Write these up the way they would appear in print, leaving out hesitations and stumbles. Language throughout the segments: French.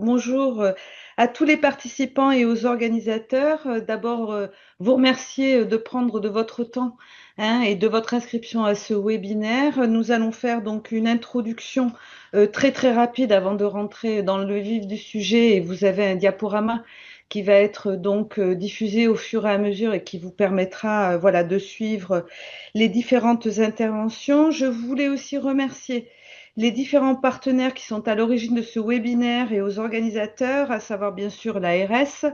Bonjour à tous les participants et aux organisateurs. D'abord, vous remercier de prendre de votre temps et de votre inscription à ce webinaire. Nous allons faire donc une introduction très rapide avant de rentrer dans le vif du sujet. Et vous avez un diaporama qui va être donc diffusé au fur et à mesure et qui vous permettra voilà, de suivre les différentes interventions. Je voulais aussi remercier les différents partenaires qui sont à l'origine de ce webinaire et aux organisateurs, à savoir bien sûr l'ARS,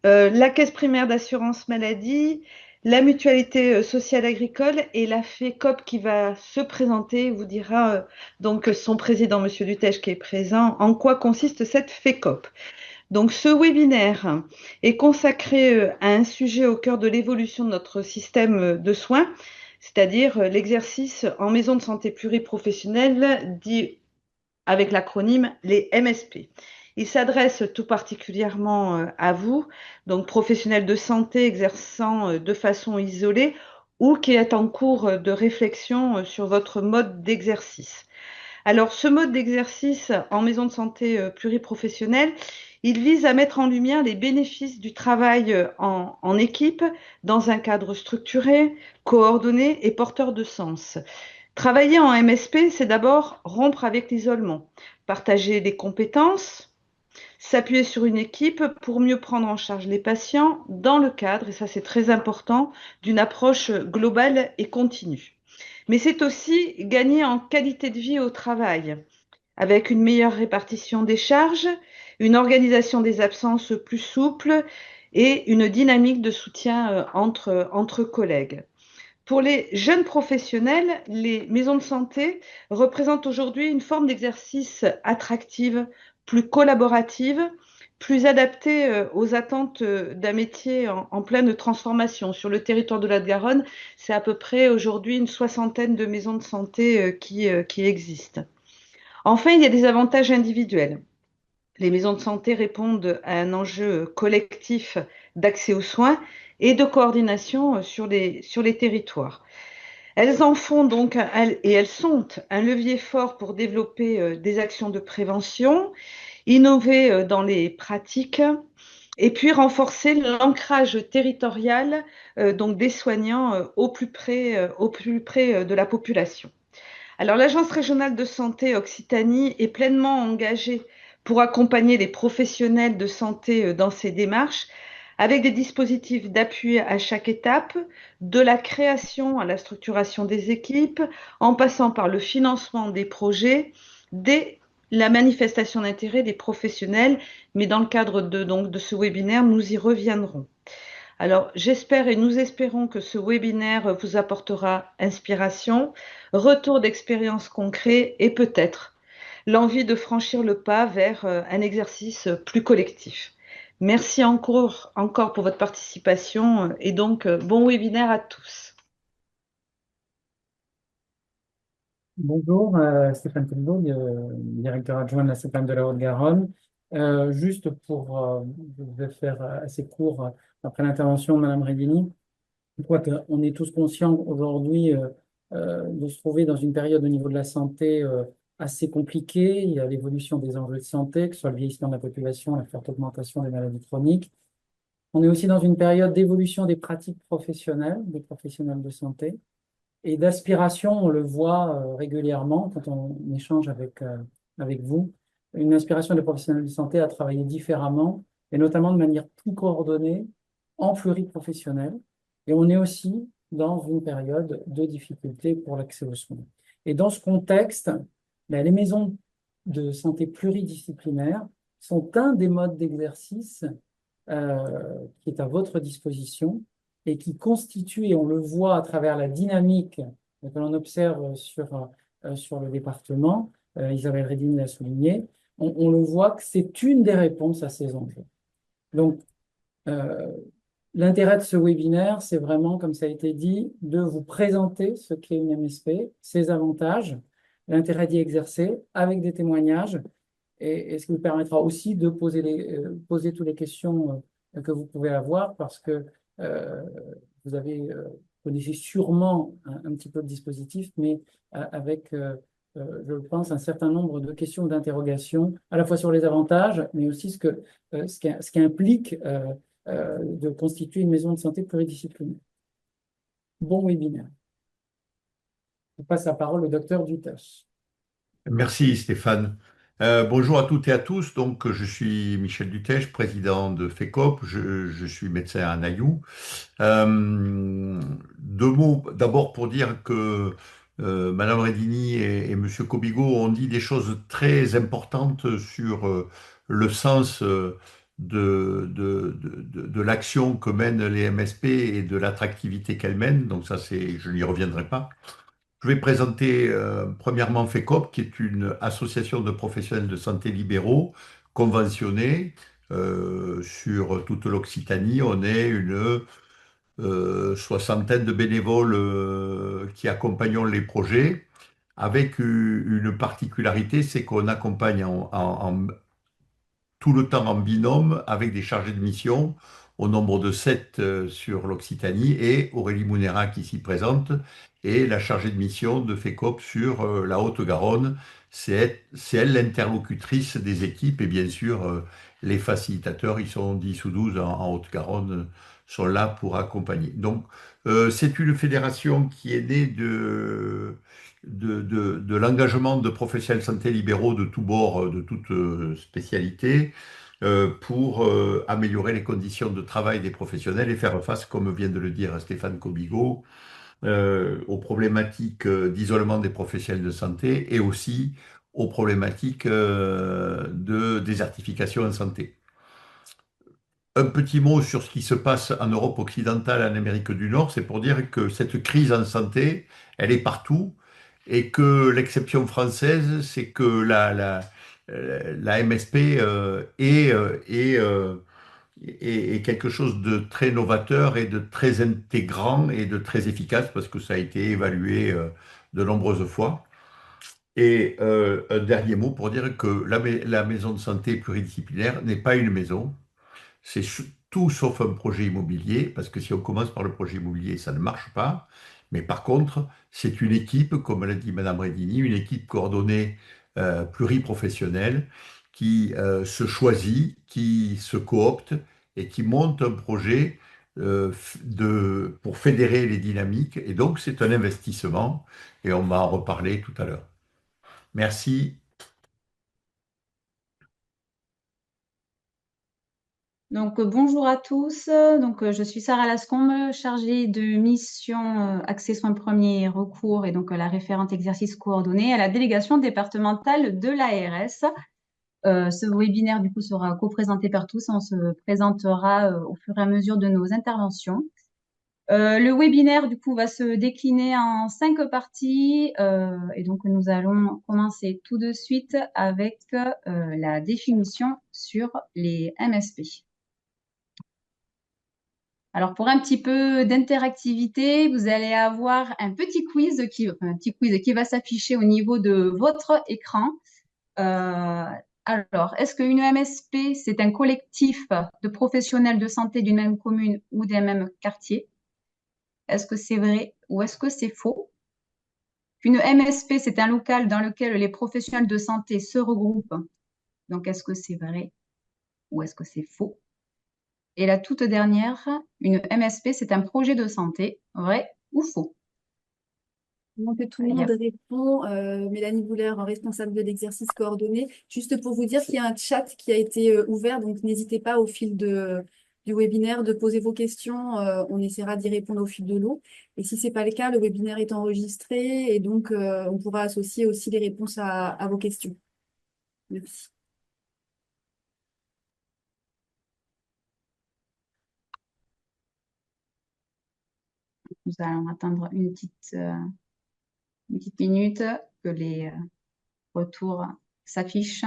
la Caisse primaire d'assurance maladie, la Mutualité sociale agricole et la FECOP qui va se présenter, vous dira donc son président, Monsieur Dutèche, qui est présent, en quoi consiste cette FECOP. Donc ce webinaire est consacré à un sujet au cœur de l'évolution de notre système de soins, c'est-à-dire l'exercice en maison de santé pluriprofessionnelle, dit avec l'acronyme les MSP. Il s'adresse tout particulièrement à vous, donc professionnels de santé exerçant de façon isolée ou qui êtes en cours de réflexion sur votre mode d'exercice. Alors, ce mode d'exercice en maison de santé pluriprofessionnelle, il vise à mettre en lumière les bénéfices du travail en équipe dans un cadre structuré, coordonné et porteur de sens. Travailler en MSP, c'est d'abord rompre avec l'isolement, partager les compétences, s'appuyer sur une équipe pour mieux prendre en charge les patients dans le cadre, et ça c'est très important, d'une approche globale et continue. Mais c'est aussi gagner en qualité de vie au travail, avec une meilleure répartition des charges, une organisation des absences plus souple et une dynamique de soutien entre collègues. Pour les jeunes professionnels, les maisons de santé représentent aujourd'hui une forme d'exercice attractive, plus collaborative, plus adaptée aux attentes d'un métier en pleine transformation. Sur le territoire de la Garonne, c'est à peu près aujourd'hui une soixantaine de maisons de santé qui existent. Enfin, il y a des avantages individuels. Les maisons de santé répondent à un enjeu collectif d'accès aux soins et de coordination sur les territoires. Elles en font donc, et elles sont un levier fort pour développer des actions de prévention, innover dans les pratiques et puis renforcer l'ancrage territorial donc des soignants au plus près de la population. Alors l'Agence régionale de santé Occitanie est pleinement engagée pour accompagner les professionnels de santé dans ces démarches avec des dispositifs d'appui à chaque étape, de la création à la structuration des équipes, en passant par le financement des projets, dès la manifestation d'intérêt des professionnels, mais dans le cadre donc, de ce webinaire, nous y reviendrons. Alors, j'espère et nous espérons que ce webinaire vous apportera inspiration, retour d'expérience concret et peut-être l'envie de franchir le pas vers un exercice plus collectif. Merci encore pour votre participation et donc bon webinaire à tous. Bonjour, Stéphane Colliot, directeur adjoint de la CEPAM de la Haute-Garonne. Juste je vais faire assez court après l'intervention de Madame Redini. Je crois qu'on est tous conscients aujourd'hui de se trouver dans une période au niveau de la santé assez compliquée. Il y a l'évolution des enjeux de santé, que ce soit le vieillissement de la population, la forte augmentation des maladies chroniques. On est aussi dans une période d'évolution des pratiques professionnelles, des professionnels de santé et d'aspiration, on le voit régulièrement quand on échange avec vous, une aspiration des professionnels de santé à travailler différemment et notamment de manière plus coordonnée en pluriprofessionnel. Et on est aussi dans une période de difficulté pour l'accès aux soins. Et dans ce contexte, ben, les maisons de santé pluridisciplinaires sont un des modes d'exercice qui est à votre disposition et qui constitue, et on le voit à travers la dynamique que l'on observe sur le département, Isabelle Redini l'a souligné, on le voit que c'est une des réponses à ces enjeux. Donc, l'intérêt de ce webinaire, c'est vraiment, comme ça a été dit, de vous présenter ce qu'est une MSP, ses avantages, l'intérêt d'y exercer avec des témoignages, et ce qui vous permettra aussi de poser toutes les questions que vous pouvez avoir, parce que euh, vous avez connaissez sûrement un petit peu le dispositif, mais avec, je pense, un certain nombre de questions d'interrogation, à la fois sur les avantages, mais aussi ce qu'implique de constituer une maison de santé pluridisciplinaire. Bon webinaire. Je passe la parole au docteur Dutas. Merci Stéphane. Bonjour à toutes et à tous. Donc, je suis Michel Dutèche, président de FECOP. Je suis médecin à Nailloux. Deux mots d'abord pour dire que Madame Redini et Monsieur Kobigo ont dit des choses très importantes sur le sens de l'action que mènent les MSP et de l'attractivité qu'elles mènent. Donc ça, je n'y reviendrai pas. Je vais présenter premièrement FECOP, qui est une association de professionnels de santé libéraux conventionnés sur toute l'Occitanie. On est une soixantaine de bénévoles qui accompagnons les projets, avec une particularité, c'est qu'on accompagne tout le temps en binôme avec des chargés de mission au nombre de 7 sur l'Occitanie et Aurélie Mounera qui s'y présente et la chargée de mission de FECOP sur la Haute-Garonne. C'est elle l'interlocutrice des équipes et bien sûr les facilitateurs, ils sont 10 ou 12 en Haute-Garonne, sont là pour accompagner. Donc c'est une fédération qui est née de l'engagement de professionnels de santé libéraux de tous bords, de toutes spécialités, pour améliorer les conditions de travail des professionnels et faire face, comme vient de le dire Stéphane Kobigo, aux problématiques d'isolement des professionnels de santé et aussi aux problématiques de désertification en santé. Un petit mot sur ce qui se passe en Europe occidentale, en Amérique du Nord, c'est pour dire que cette crise en santé, elle est partout et que l'exception française, c'est que la MSP est quelque chose de très novateur et de très intégrant et de très efficace parce que ça a été évalué de nombreuses fois. Et un dernier mot pour dire que la maison de santé pluridisciplinaire n'est pas une maison, c'est tout sauf un projet immobilier, parce que si on commence par le projet immobilier, ça ne marche pas. Mais par contre, c'est une équipe, comme l'a dit Madame Redini, une équipe coordonnée pluriprofessionnelle qui se choisit, qui se coopte et qui monte un projet pour fédérer les dynamiques. Et donc, c'est un investissement et on va en reparler tout à l'heure. Merci. Donc, bonjour à tous. Donc, je suis Sarah Lascombe, chargée de mission accès soins premiers recours et donc la référente exercice coordonné à la délégation départementale de l'ARS. Ce webinaire, du coup, sera co-présenté par tous. On se présentera au fur et à mesure de nos interventions. Le webinaire, du coup, va se décliner en 5 parties. Et donc, nous allons commencer tout de suite avec la définition sur les MSP. Alors, pour un petit peu d'interactivité, vous allez avoir un petit quiz qui va s'afficher au niveau de votre écran. Alors, est-ce qu'une MSP, c'est un collectif de professionnels de santé d'une même commune ou d'un même quartier? Est-ce que c'est vrai ou est-ce que c'est faux? Une MSP, c'est un local dans lequel les professionnels de santé se regroupent. Donc, est-ce que c'est vrai ou est-ce que c'est faux? Et la toute dernière, une MSP, c'est un projet de santé, vrai ou faux? Pendant que tout le monde répond, Mélanie Bouler, responsable de l'exercice coordonné, juste pour vous dire qu'il y a un chat qui a été ouvert, donc n'hésitez pas au fil du webinaire de poser vos questions, on essaiera d'y répondre au fil de l'eau. Et si ce n'est pas le cas, le webinaire est enregistré et donc on pourra associer aussi les réponses à vos questions. Merci. Nous allons attendre une petite minute que les retours s'affichent.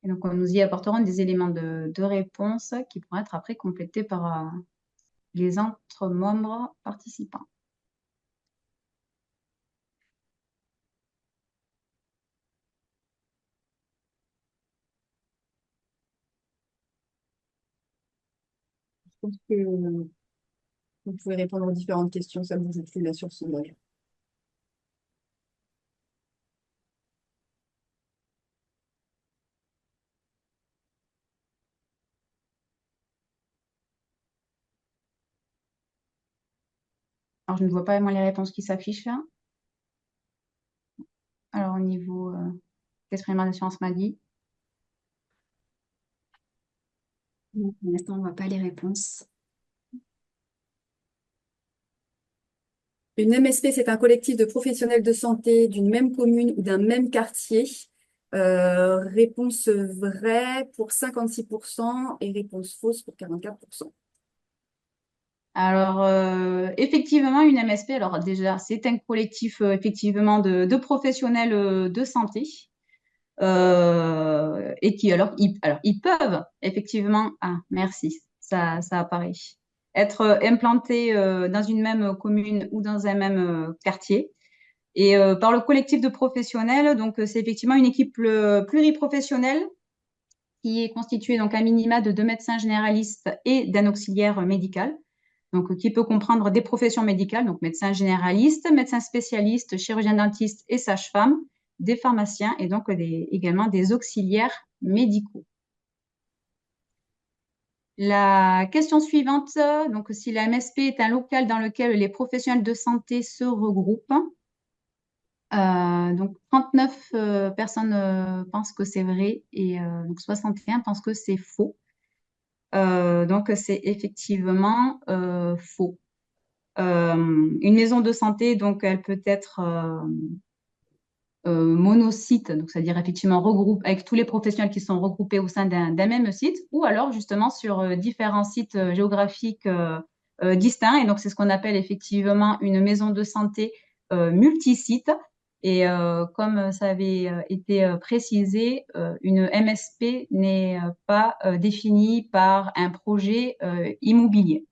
Et donc, nous y apporterons des éléments de réponse qui pourront être après complétés par les autres membres participants. pense que vous pouvez répondre aux différentes questions, ça vous plus là sur ce sondage. Alors, je ne vois pas vraiment les réponses qui s'affichent là. Alors, au niveau caisse primaire d'assurance maladie. Non, pour l'instant, on ne voit pas les réponses. Une MSP, c'est un collectif de professionnels de santé d'une même commune ou d'un même quartier. Réponse vraie pour 56% et réponse fausse pour 44%. Alors, effectivement, une MSP, alors déjà, c'est un collectif effectivement de professionnels de santé et qui, alors, ils peuvent effectivement, ah, merci, ça apparaît, être implantés dans une même commune ou dans un même quartier. Et par le collectif de professionnels, donc c'est effectivement une équipe pluriprofessionnelle qui est constituée donc à minima de 2 médecins généralistes et d'un auxiliaire médical. Donc, qui peut comprendre des professions médicales, donc médecins généralistes, médecins spécialistes, chirurgiens dentistes et sages-femmes, des pharmaciens et donc également des auxiliaires médicaux. La question suivante, donc si la MSP est un local dans lequel les professionnels de santé se regroupent, donc 39 personnes pensent que c'est vrai et donc 61 pensent que c'est faux. Donc c'est effectivement faux. Une maison de santé, donc elle peut être monosite, donc c'est-à-dire effectivement regroupe avec tous les professionnels qui sont regroupés au sein d'un même site, ou alors justement sur différents sites géographiques distincts. Et donc c'est ce qu'on appelle effectivement une maison de santé multisite. Et comme ça avait été précisé, une MSP n'est pas définie par un projet immobilier.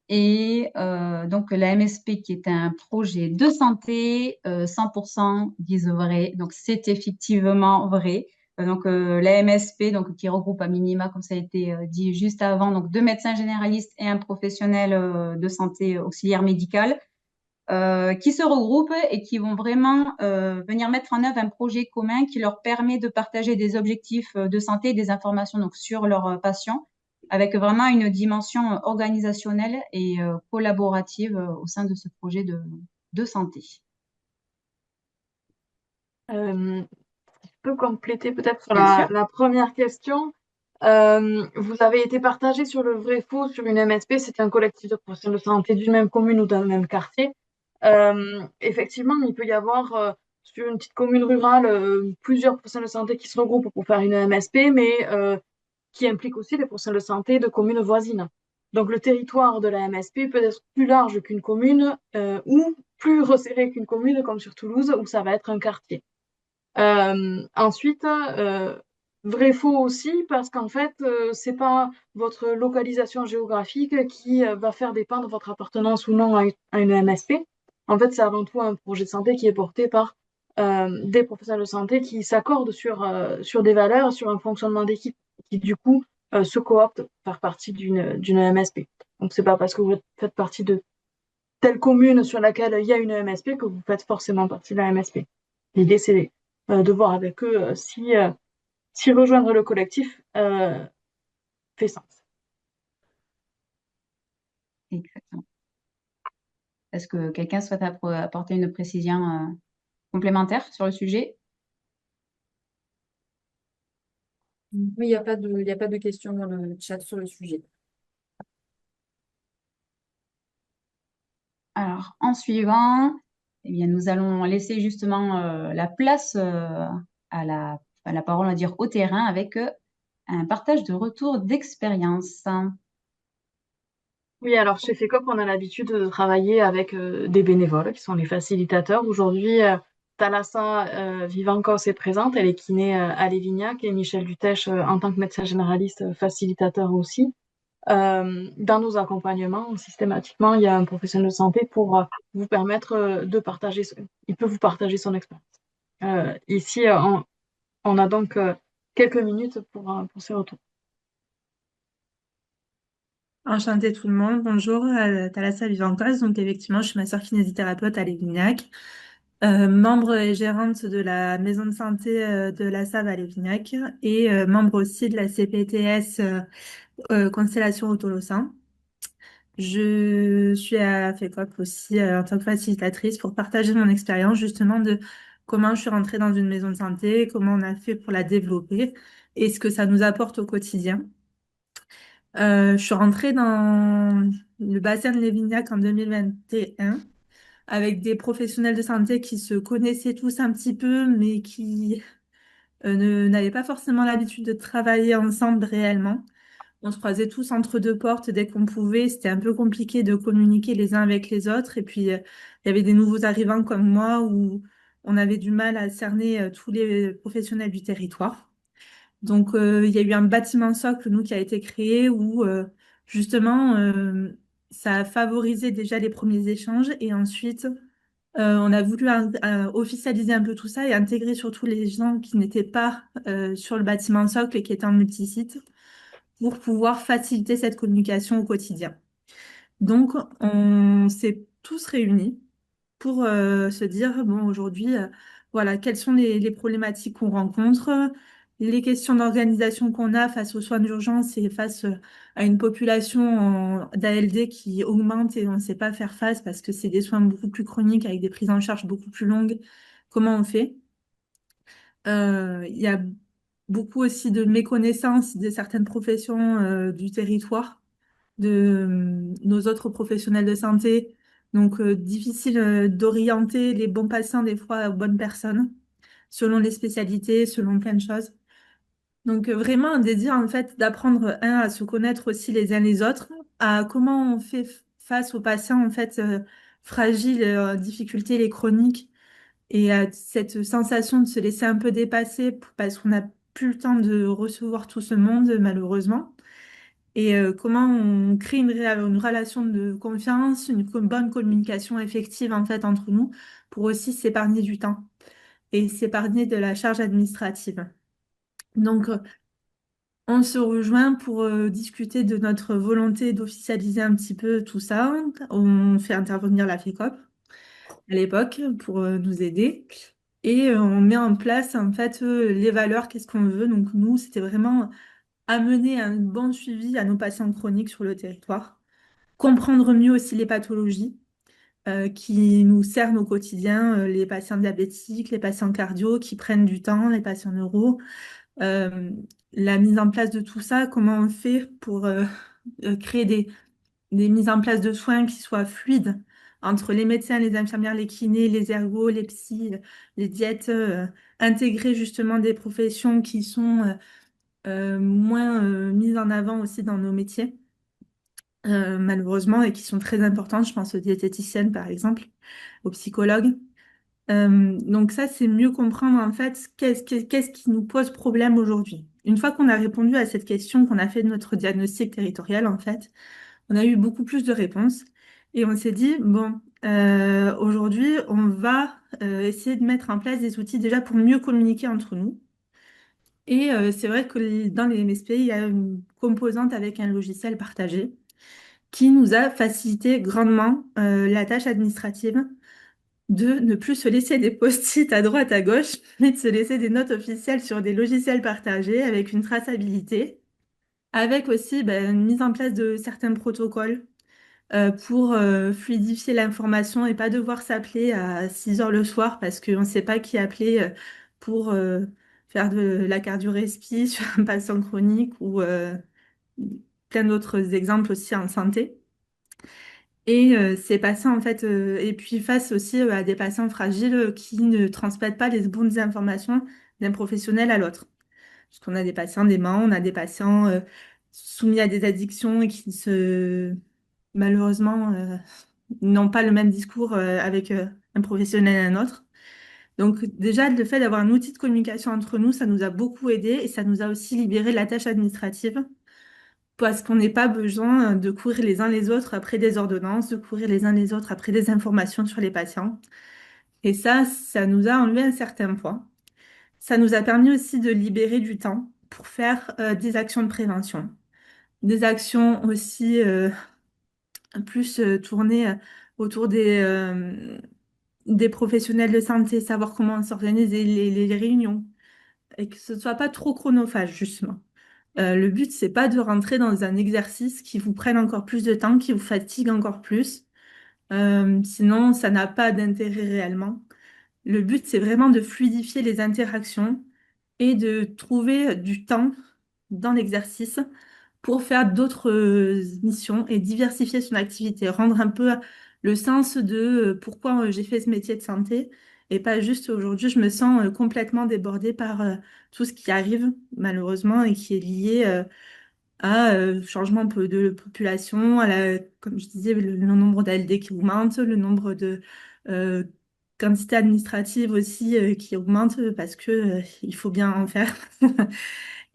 Et donc la MSP qui est un projet de santé, 100% disent vrai. Donc c'est effectivement vrai. Donc la MSP donc qui regroupe à minima, comme ça a été dit juste avant, donc 2 médecins généralistes et un professionnel de santé auxiliaire médical qui se regroupent et qui vont vraiment venir mettre en œuvre un projet commun qui leur permet de partager des objectifs de santé et des informations donc sur leurs patients avec vraiment une dimension organisationnelle et collaborative au sein de ce projet de santé. Je peux compléter peut-être sur Bien sûr. la première question. Vous avez été partagé sur le vrai-faux sur une MSP, c'est un collectif de professionnels de santé d'une même commune ou d'un même quartier. Effectivement, il peut y avoir sur une petite commune rurale plusieurs professionnels de santé qui se regroupent pour faire une MSP, mais qui implique aussi les professionnels de santé de communes voisines. Donc le territoire de la MSP peut être plus large qu'une commune ou plus resserré qu'une commune, comme sur Toulouse, où ça va être un quartier. Ensuite, vrai-faux aussi, parce qu'en fait, c'est pas votre localisation géographique qui va faire dépendre votre appartenance ou non à une MSP. En fait, c'est avant tout un projet de santé qui est porté par des professionnels de santé qui s'accordent sur des valeurs, sur un fonctionnement d'équipe, qui du coup se cooptent pour faire partie d'une MSP. Donc, c'est pas parce que vous faites partie de telle commune sur laquelle il y a une MSP que vous faites forcément partie de la MSP. L'idée, c'est de voir avec eux si rejoindre le collectif fait sens. Exactement. Est-ce que quelqu'un souhaite apporter une précision complémentaire sur le sujet? Oui, il n'y a pas de questions dans le chat sur le sujet. Alors, en suivant, eh bien, nous allons laisser justement la place à la parole, on va dire, au terrain avec un partage de retour d'expérience. Oui, alors chez FECOP, on a l'habitude de travailler avec des bénévoles qui sont les facilitateurs. Aujourd'hui, Thalassa Vivancos est présente, elle est kiné à Lévignac et Michel Dutèche en tant que médecin généraliste facilitateur aussi. Dans nos accompagnements, systématiquement, il y a un professionnel de santé pour vous permettre de partager, il peut vous partager son expérience. Ici, on a donc quelques minutes pour ces retours. Enchantée tout le monde. Bonjour, Thalassa Vivantas. Donc effectivement, je suis masseur kinésithérapeute à Lévignac, membre et gérante de la maison de santé de la Save à Lévignac et membre aussi de la CPTS Constellation Autolossin. Je suis à FECOP aussi en tant que facilitatrice pour partager mon expérience justement de comment je suis rentrée dans une maison de santé, comment on a fait pour la développer et ce que ça nous apporte au quotidien. Je suis rentrée dans le bassin de Lévignac en 2021 avec des professionnels de santé qui se connaissaient tous un petit peu, mais qui n'avaient pas forcément l'habitude de travailler ensemble réellement. On se croisait tous entre deux portes dès qu'on pouvait. C'était un peu compliqué de communiquer les uns avec les autres. Et puis, il y avait des nouveaux arrivants comme moi où on avait du mal à cerner tous les professionnels du territoire. Donc, il y a eu un bâtiment socle, nous, qui a été créé où, justement, ça a favorisé déjà les premiers échanges. Et ensuite, on a voulu officialiser un peu tout ça et intégrer surtout les gens qui n'étaient pas sur le bâtiment socle et qui étaient en multisite pour pouvoir faciliter cette communication au quotidien. Donc, on s'est tous réunis pour se dire, bon, aujourd'hui, voilà, quelles sont les problématiques qu'on rencontre, les questions d'organisation qu'on a face aux soins d'urgence et face à une population d'ALD qui augmente et on ne sait pas faire face parce que c'est des soins beaucoup plus chroniques avec des prises en charge beaucoup plus longues. Comment on fait? Il y a beaucoup aussi de méconnaissance de certaines professions du territoire, de nos autres professionnels de santé. Donc, difficile d'orienter les bons patients des fois aux bonnes personnes, selon les spécialités, selon plein de choses. Donc, vraiment un désir en fait d'apprendre, à se connaître aussi les uns les autres, à comment on fait face aux patients en fait fragiles, en difficulté, les chroniques et cette sensation de se laisser un peu dépasser parce qu'on n'a plus le temps de recevoir tout ce monde, malheureusement. Et comment on crée une relation de confiance, une bonne communication effective en fait entre nous pour aussi s'épargner du temps et s'épargner de la charge administrative. Donc, on se rejoint pour discuter de notre volonté d'officialiser un petit peu tout ça. On fait intervenir la FECOP à l'époque pour nous aider. Et on met en place en fait les valeurs, qu'est-ce qu'on veut. Donc nous, c'était vraiment amener un bon suivi à nos patients chroniques sur le territoire, comprendre mieux aussi les pathologies qui nous cernent au quotidien, les patients diabétiques, les patients cardio qui prennent du temps, les patients neuro, euh, la mise en place de tout ça, comment on fait pour créer des mises en place de soins qui soient fluides entre les médecins, les infirmières, les kinés, les ergos, les psys, les diètes, intégrer justement des professions qui sont moins mises en avant aussi dans nos métiers, malheureusement, et qui sont très importantes. Je pense aux diététiciennes, par exemple, aux psychologues. Donc ça, c'est mieux comprendre en fait qu'est-ce qui nous pose problème aujourd'hui. Une fois qu'on a répondu à cette question, qu'on a fait notre diagnostic territorial, en fait, on a eu beaucoup plus de réponses et on s'est dit, bon, aujourd'hui, on va essayer de mettre en place des outils déjà pour mieux communiquer entre nous. Et c'est vrai que dans les MSP, il y a une composante avec un logiciel partagé qui nous a facilité grandement la tâche administrative de ne plus se laisser des post-it à droite, à gauche, mais de se laisser des notes officielles sur des logiciels partagés avec une traçabilité, avec aussi ben, une mise en place de certains protocoles pour fluidifier l'information et pas devoir s'appeler à 6 heures le soir parce qu'on ne sait pas qui appeler pour faire de la cardio-respi sur un patient chronique ou plein d'autres exemples aussi en santé. Et ces patients, en fait, et puis face aussi à des patients fragiles qui ne transmettent pas les bonnes informations d'un professionnel à l'autre. Parce qu'on a des patients déments, on a des patients soumis à des addictions et qui se, malheureusement, n'ont pas le même discours avec un professionnel et un autre. Donc déjà, le fait d'avoir un outil de communication entre nous, ça nous a beaucoup aidé et ça nous a aussi libéré de la tâche administrative parce qu'on n'est pas besoin de courir les uns les autres après des ordonnances, de courir les uns les autres après des informations sur les patients. Et ça nous a enlevé un certain poids. Ça nous a permis aussi de libérer du temps pour faire des actions de prévention. des actions aussi plus tournées autour des professionnels de santé, savoir comment s'organiser les réunions et que ce soit pas trop chronophage, justement. Le but, c'est pas de rentrer dans un exercice qui vous prenne encore plus de temps, qui vous fatigue encore plus. Sinon, ça n'a pas d'intérêt réellement. Le but, c'est vraiment de fluidifier les interactions et de trouver du temps dans l'exercice pour faire d'autres missions et diversifier son activité, rendre un peu le sens de pourquoi j'ai fait ce métier de santé et pas juste aujourd'hui, je me sens complètement débordée par tout ce qui arrive malheureusement et qui est lié à changement de population, comme je disais, le nombre d'ALD qui augmente, le nombre de euh, quantité administrative aussi qui augmente parce que il faut bien en faire.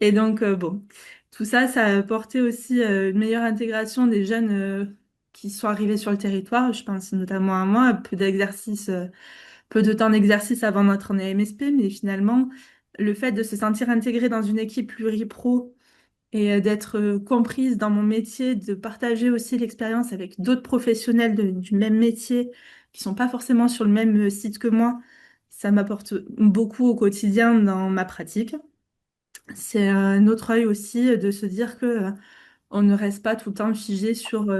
Et donc, bon, tout ça, ça a apporté aussi une meilleure intégration des jeunes qui sont arrivés sur le territoire. Je pense notamment à moi, peu d'exercice, peu de temps d'exercice avant d'entrer en MSP, mais finalement, le fait de se sentir intégré dans une équipe pluripro et d'être comprise dans mon métier, de partager aussi l'expérience avec d'autres professionnels du même métier qui sont pas forcément sur le même site que moi, ça m'apporte beaucoup au quotidien dans ma pratique. C'est un autre œil aussi de se dire que on ne reste pas tout le temps figé sur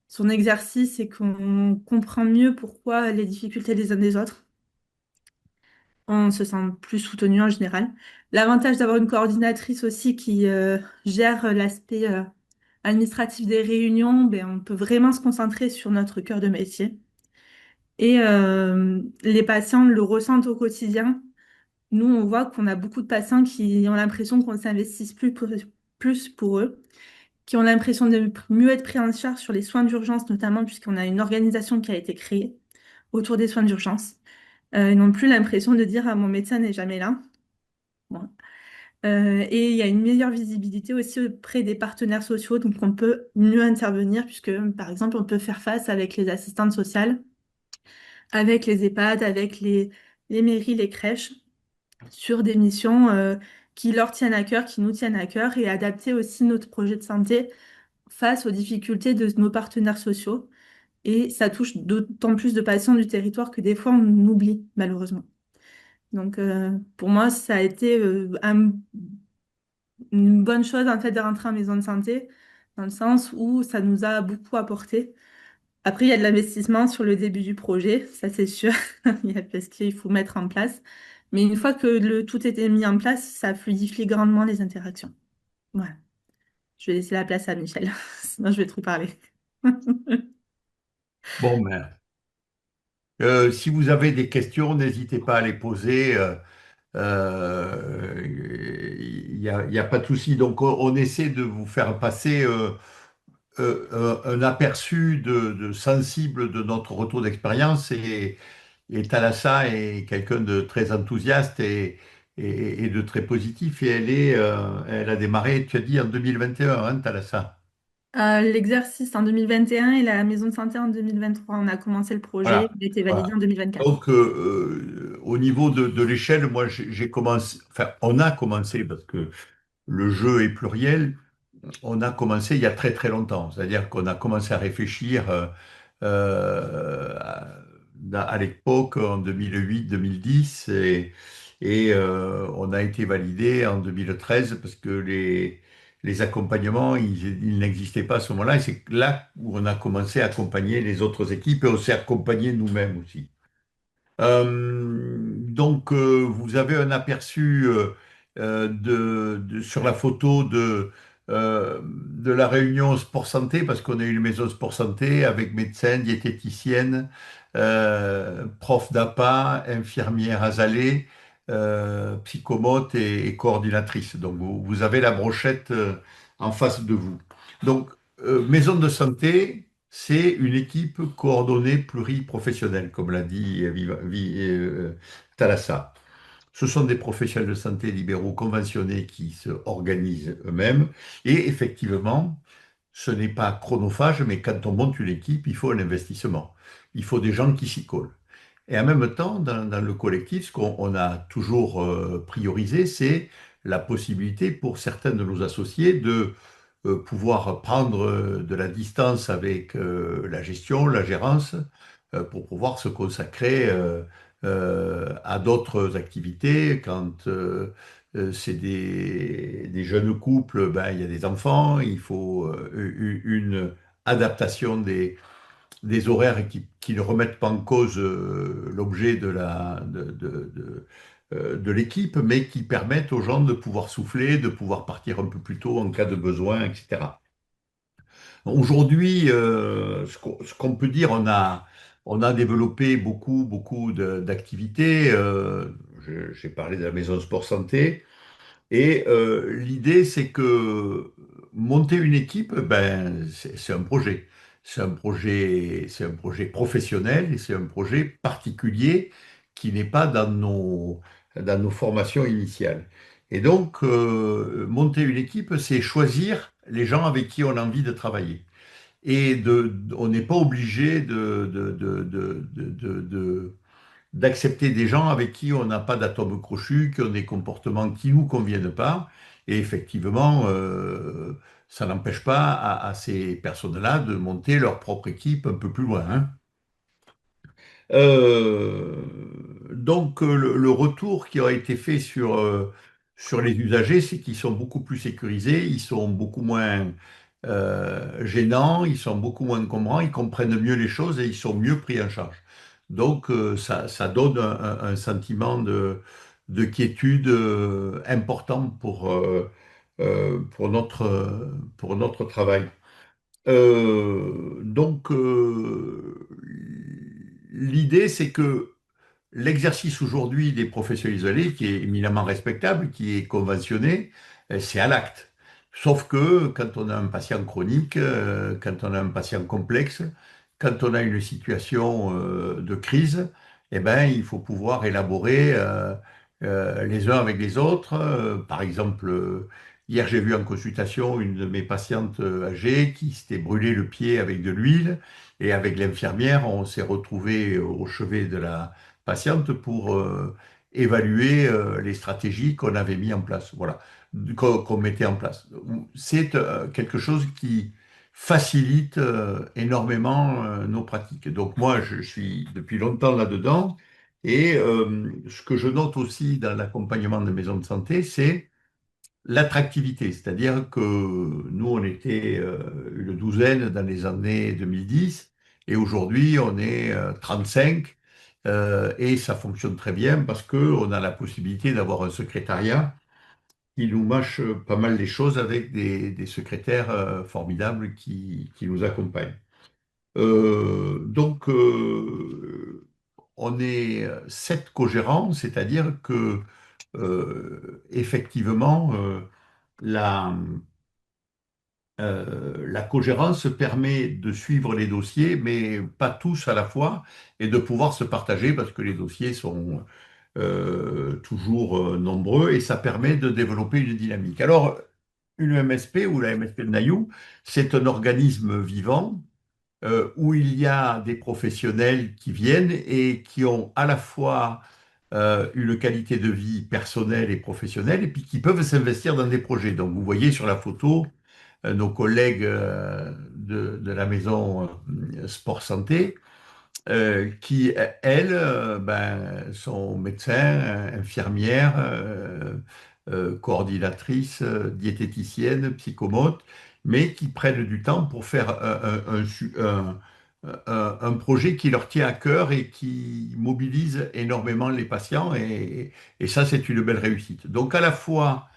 son exercice et qu'on comprend mieux pourquoi les difficultés des uns des autres. On se sent plus soutenu en général. L'avantage d'avoir une coordinatrice aussi qui gère l'aspect administratif des réunions, ben, on peut vraiment se concentrer sur notre cœur de métier. Et les patients le ressentent au quotidien. Nous, on voit qu'on a beaucoup de patients qui ont l'impression qu'on s'investisse plus pour eux, qui ont l'impression de mieux être pris en charge sur les soins d'urgence, notamment puisqu'on a une organisation qui a été créée autour des soins d'urgence. Ils n'ont plus l'impression de dire, ah, mon médecin n'est jamais là. Bon. Et il y a une meilleure visibilité aussi auprès des partenaires sociaux, donc on peut mieux intervenir puisque, par exemple, on peut faire face avec les assistantes sociales, avec les EHPAD, avec les mairies, les crèches, sur des missions qui leur tiennent à cœur, qui nous tiennent à cœur, et adapter aussi notre projet de santé face aux difficultés de nos partenaires sociaux. Et ça touche d'autant plus de patients du territoire que des fois on oublie, malheureusement. Donc, pour moi, ça a été une bonne chose en fait de rentrer en maison de santé, dans le sens où ça nous a beaucoup apporté. Après, il y a de l'investissement sur le début du projet, ça c'est sûr, parce qu'il faut mettre en place. Mais une fois que tout était mis en place, ça fluidifie grandement les interactions. Voilà. Je vais laisser la place à Michel, sinon je vais trop parler. Bon, ben, si vous avez des questions, n'hésitez pas à les poser. Il y a pas de souci. Donc, on essaie de vous faire passer un aperçu de sensible de notre retour d'expérience. Et Thalassa est quelqu'un de très enthousiaste et de très positif. Et elle a démarré, tu as dit, en 2021, hein, Thalassa. L'exercice en 2021 et la maison de santé en 2023. On a commencé le projet, Voilà. il a été validé Voilà. en 2024. Donc, au niveau de l'échelle, moi, j'ai commencé, enfin, on a commencé, parce que le jeu est pluriel, on a commencé il y a très très longtemps. C'est-à-dire qu'on a commencé à réfléchir à l'époque, en 2008-2010, on a été validé en 2013 parce que les accompagnements, ils n'existaient pas à ce moment-là. Et c'est là où on a commencé à accompagner les autres équipes et on s'est accompagné nous-mêmes aussi. Donc, vous avez un aperçu sur la photo de la réunion sport santé, parce qu'on a une maison sport santé avec médecin, diététicienne, prof d'APA, infirmière azalée, psychomote et coordinatrice. Donc, vous avez la brochette en face de vous. Donc, maison de santé. C'est une équipe coordonnée pluriprofessionnelle, comme l'a dit Thalassa. Ce sont des professionnels de santé libéraux conventionnés qui se organisent eux-mêmes. Et effectivement, ce n'est pas chronophage, mais quand on monte une équipe, il faut un investissement. Il faut des gens qui s'y collent. Et en même temps, dans le collectif, ce qu'on a toujours priorisé, c'est la possibilité pour certains de nos associés pouvoir prendre de la distance avec la gestion, la gérance, pour pouvoir se consacrer à d'autres activités. Quand c'est des jeunes couples, ben, il y a des enfants, il faut une adaptation des horaires qui ne remettent pas en cause l'objet de l'équipe, mais qui permettent aux gens de pouvoir souffler, de pouvoir partir un peu plus tôt en cas de besoin, etc. Aujourd'hui, ce qu'on peut dire, on a développé beaucoup d'activités. J'ai parlé de la maison sport santé. Et l'idée, c'est que monter une équipe, ben, c'est un projet. C'est un projet professionnel et c'est un projet particulier qui n'est pas dans nos formations initiales. Et donc, monter une équipe, c'est choisir les gens avec qui on a envie de travailler. On n'est pas obligé d'accepter des gens avec qui on n'a pas d'atome crochu, qui ont des comportements qui ne nous conviennent pas. Et effectivement, ça n'empêche pas à ces personnes-là de monter leur propre équipe un peu plus loin, hein. Euh, donc, le retour qui a été fait sur les usagers, c'est qu'ils sont beaucoup plus sécurisés, ils sont beaucoup moins gênants, ils sont beaucoup moins encombrants, ils comprennent mieux les choses et ils sont mieux pris en charge. Donc, ça donne un sentiment de quiétude important pour notre travail. L'idée, c'est que l'exercice aujourd'hui des professionnels isolés, qui est éminemment respectable, qui est conventionné, c'est à l'acte. Sauf que quand on a un patient chronique, quand on a un patient complexe, quand on a une situation de crise, eh ben, il faut pouvoir élaborer les uns avec les autres. Par exemple, hier j'ai vu en consultation une de mes patientes âgées qui s'était brûlé le pied avec de l'huile et avec l'infirmière, on s'est retrouvé au chevet de la patiente pour évaluer les stratégies qu'on avait mis en place, voilà, qu'on mettait en place. C'est quelque chose qui facilite énormément nos pratiques. Donc moi, je suis depuis longtemps là-dedans et ce que je note aussi dans l'accompagnement de maisons de santé, c'est l'attractivité, c'est-à-dire que nous, on était une douzaine dans les années 2010 et aujourd'hui, on est 35 et ça fonctionne très bien parce qu'on a la possibilité d'avoir un secrétariat qui nous mâche pas mal les choses avec des secrétaires formidables qui nous accompagnent. Donc, on est sept co-gérants, c'est-à-dire que effectivement, la, la cogérance permet de suivre les dossiers, mais pas tous à la fois, et de pouvoir se partager parce que les dossiers sont toujours nombreux et ça permet de développer une dynamique. Alors, une MSP ou la MSP de Naïou, c'est un organisme vivant où il y a des professionnels qui viennent et qui ont à la fois une qualité de vie personnelle et professionnelle et puis qui peuvent s'investir dans des projets. Donc, vous voyez sur la photo nos collègues de la maison Sport Santé qui, elles, ben, sont médecins, infirmières, coordinatrices, diététiciennes, psychomotes, mais qui prennent du temps pour faire un projet qui leur tient à cœur et qui mobilise énormément les patients. Et ça, c'est une belle réussite. Donc, à la fois,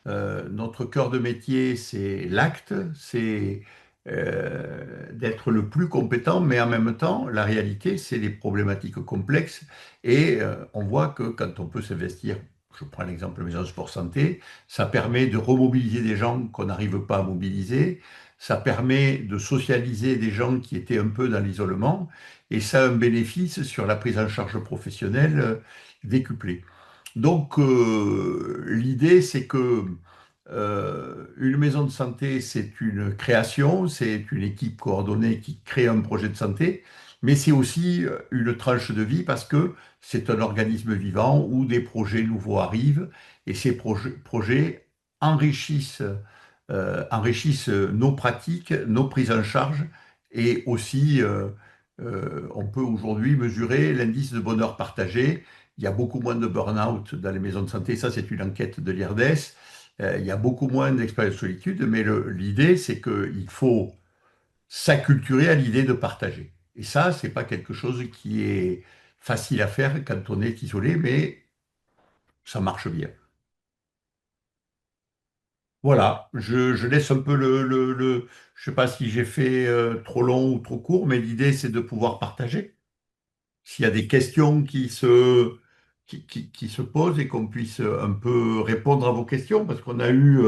notre cœur de métier, c'est l'acte, c'est d'être le plus compétent, mais en même temps, la réalité, c'est les problématiques complexes. Et on voit que quand on peut s'investir, je prends l'exemple de Maison Sport Santé, ça permet de remobiliser des gens qu'on n'arrive pas à mobiliser, ça permet de socialiser des gens qui étaient un peu dans l'isolement, et ça a un bénéfice sur la prise en charge professionnelle décuplée. Donc, l'idée, c'est que une maison de santé, c'est une création, c'est une équipe coordonnée qui crée un projet de santé, mais c'est aussi une tranche de vie parce que c'est un organisme vivant où des projets nouveaux arrivent et ces projets enrichissent enrichissent nos pratiques, nos prises en charge et aussi, on peut aujourd'hui mesurer l'indice de bonheur partagé. Il y a beaucoup moins de burn-out dans les maisons de santé. Ça, c'est une enquête de l'IRDES. Il y a beaucoup moins d'expérience de solitude, mais l'idée, c'est qu'il faut s'acculturer à l'idée de partager. Et ça, c'est pas quelque chose qui est facile à faire quand on est isolé, mais ça marche bien. Voilà, je laisse un peu je sais pas si j'ai fait trop long ou trop court, mais l'idée, c'est de pouvoir partager. S'il y a des questions qui se posent et qu'on puisse un peu répondre à vos questions, parce qu'on a eu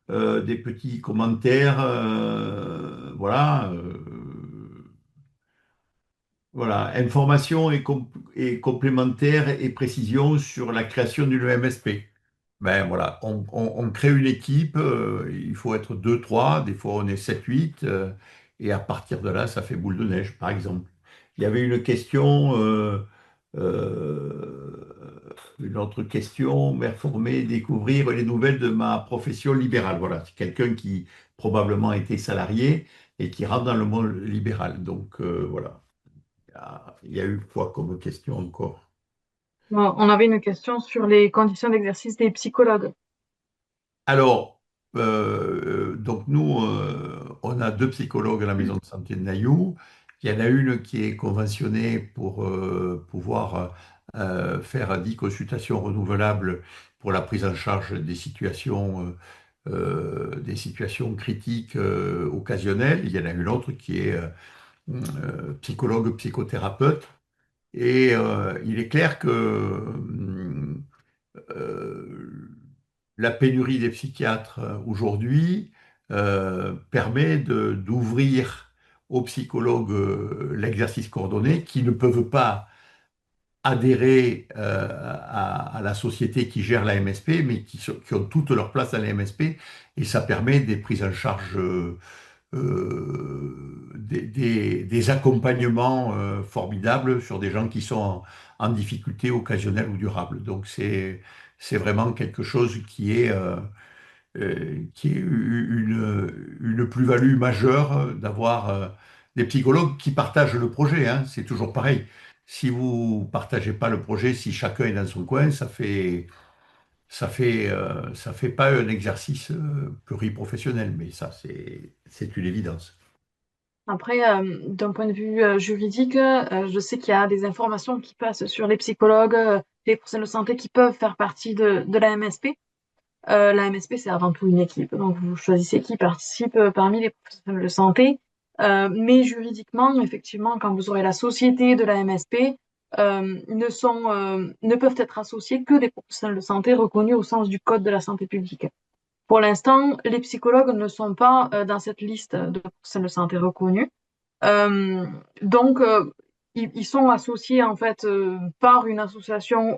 des petits commentaires, voilà. Voilà, information et complémentaires et précision sur la création d'une MSP. Ben voilà, on crée une équipe, il faut être 2, 3, des fois on est 7, 8, et à partir de là, ça fait boule de neige, par exemple. Il y avait une autre question, m'informer, découvrir les nouvelles de ma profession libérale. Voilà, c'est quelqu'un qui probablement a été salarié et qui rentre dans le monde libéral. Donc voilà. Il y a eu quoi comme question encore? Bon, on avait une question sur les conditions d'exercice des psychologues. Alors, donc nous, on a 2 psychologues à la maison de santé de Nailloux. Il y en a une qui est conventionnée pour pouvoir faire 10 consultations renouvelables pour la prise en charge des situations critiques occasionnelles. Il y en a une autre qui est psychologue, psychothérapeute. Et il est clair que euh, la pénurie des psychiatres aujourd'hui permet d'ouvrir aux psychologues l'exercice coordonné qui ne peuvent pas adhérer à la société qui gère la MSP, mais qui ont toute leur place à la MSP, et ça permet des prises en charge des accompagnements formidables sur des gens qui sont en difficulté occasionnelle ou durable. Donc c'est vraiment quelque chose qui est une plus-value majeure d'avoir des psychologues qui partagent le projet, hein. C'est toujours pareil. Si vous partagez pas le projet, si chacun est dans son coin, ça fait pas un exercice pluriprofessionnel, mais ça, c'est une évidence. Après, d'un point de vue juridique, je sais qu'il y a des informations qui passent sur les psychologues, les professionnels de santé qui peuvent faire partie de la MSP. La MSP, c'est avant tout une équipe, donc vous choisissez qui participe parmi les professionnels de santé. Mais juridiquement, effectivement, quand vous aurez la société de la MSP, ne peuvent être associés que des professionnels de santé reconnus au sens du Code de la santé publique. Pour l'instant, les psychologues ne sont pas dans cette liste de professionnels de santé reconnus. Euh, donc, ils sont associés en fait par une association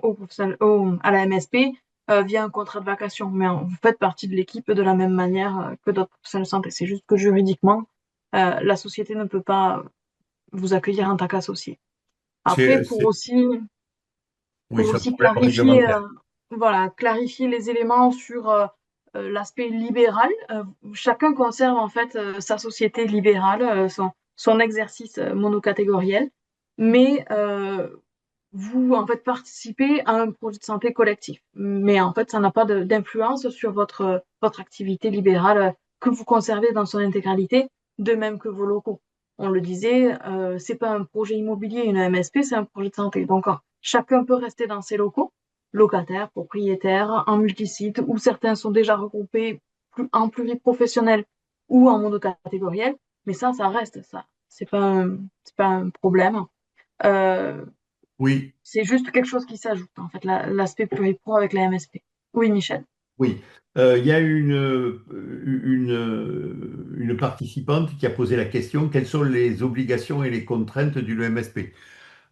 à la MSP via un contrat de vacation. Mais vous faites partie de l'équipe de la même manière que d'autres professionnels de santé. C'est juste que juridiquement, la société ne peut pas vous accueillir en tant qu'associé. Après, C'est, c'est- oui, pour c'est un aussi problème clarifier, réglementaire. voilà, clarifier les éléments sur l'aspect libéral. Chacun conserve en fait sa société libérale, son exercice monocatégoriel, mais vous en fait participez à un projet de santé collectif. Mais en fait, ça n'a pas d'influence sur votre activité libérale que vous conservez dans son intégralité, de même que vos locaux. On le disait, c'est pas un projet immobilier, une MSP, c'est un projet de santé. Donc, chacun peut rester dans ses locaux, locataires, propriétaires, en multisite, ou certains sont déjà regroupés en pluriprofessionnel ou en monocatégoriel. Mais ça reste ça. C'est pas un problème. Euh, Oui, c'est juste quelque chose qui s'ajoute, en fait, l'aspect pluripro avec la MSP. Oui, Michel. oui. Il y a une participante qui a posé la question, quelles sont les obligations et les contraintes d'une MSP?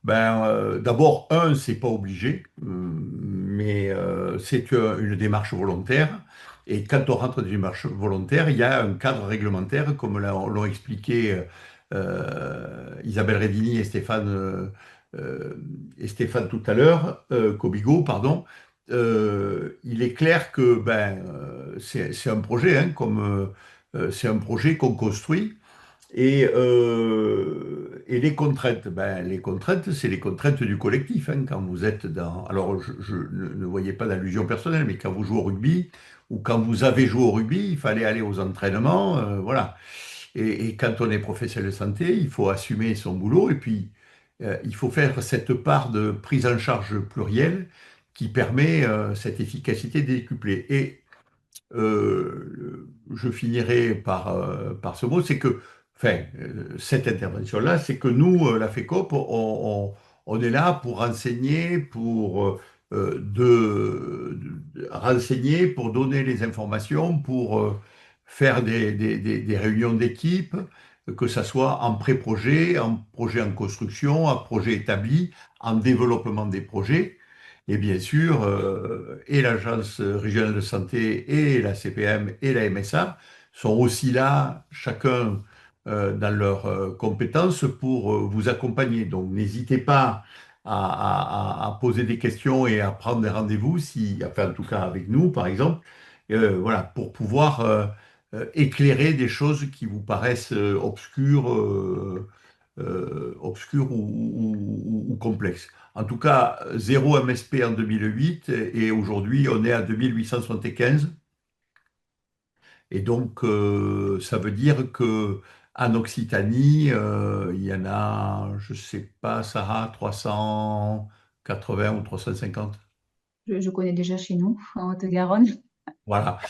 Ben, d'abord, c'est pas obligé, mais c'est une démarche volontaire. Et quand on rentre dans une démarche volontaire, il y a un cadre réglementaire, comme l'ont expliqué Isabelle Redini et Stéphane tout à l'heure, Cobigo, pardon. il est clair que c'est un projet, hein, c'est un projet qu'on construit. Et les contraintes, les contraintes, c'est les contraintes du collectif, hein, quand vous êtes dans. Alors, je ne voyais pas d'allusion personnelle, mais quand vous jouez au rugby ou quand vous avez joué au rugby, il fallait aller aux entraînements, voilà. Et quand on est professionnel de santé, il faut assumer son boulot et puis il faut faire cette part de prise en charge plurielle qui permet cette efficacité décuplée. Et je finirai par ce mot, c'est que, enfin, cette intervention-là, c'est que nous, la FECOP, on est là pour renseigner, renseigner, pour donner les informations, pour faire des réunions d'équipe, que ça soit en pré-projet, en projet en construction, en projet établi, en développement des projets. Et bien sûr, et l'Agence régionale de santé et la CPM et la MSA sont aussi là, chacun dans leurs compétences, pour vous accompagner. Donc n'hésitez pas à poser des questions et à prendre des rendez-vous, si, enfin en tout cas avec nous par exemple, voilà, pour pouvoir éclairer des choses qui vous paraissent obscures ou complexes. En tout cas, zéro MSP en 2008 et aujourd'hui on est à 2875. Et donc ça veut dire que en Occitanie, il y en a, je ne sais pas, Sarah, 380 ou 350. Je connais déjà chez nous, en Haute-Garonne. Voilà.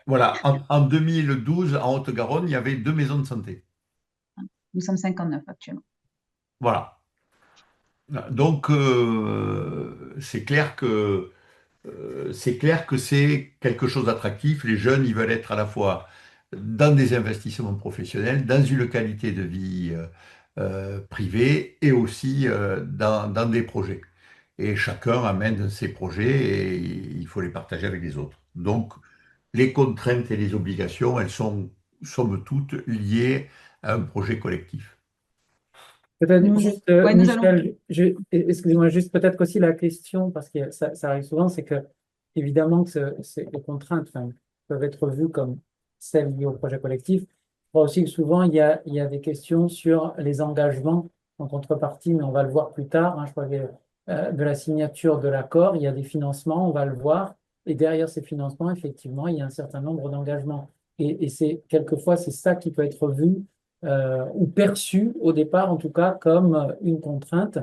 Voilà. En 2012, en Haute-Garonne, il y avait 2 maisons de santé. Nous sommes 59 actuellement. Voilà. Donc, c'est clair que c'est quelque chose d'attractif. Les jeunes, ils veulent être à la fois dans des investissements professionnels, dans une qualité de vie privée et aussi dans des projets. Et chacun amène ses projets et il faut les partager avec les autres. Donc, les contraintes et les obligations, elles sont, somme toute, liées à un projet collectif. Peut-être juste, Ouais, nous allons. Michel, excusez-moi, juste peut-être aussi la question, parce que ça arrive souvent, c'est que évidemment que les contraintes, enfin, peuvent être vues comme celles liées au projet collectif. Je crois aussi que souvent il y a des questions sur les engagements en contrepartie, mais on va le voir plus tard, hein. Je crois que de la signature de l'accord, il y a des financements, on va le voir, et derrière ces financements, effectivement, il y a un certain nombre d'engagements. Et c'est quelquefois, c'est ça qui peut être vu ou perçu au départ, en tout cas, comme une contrainte.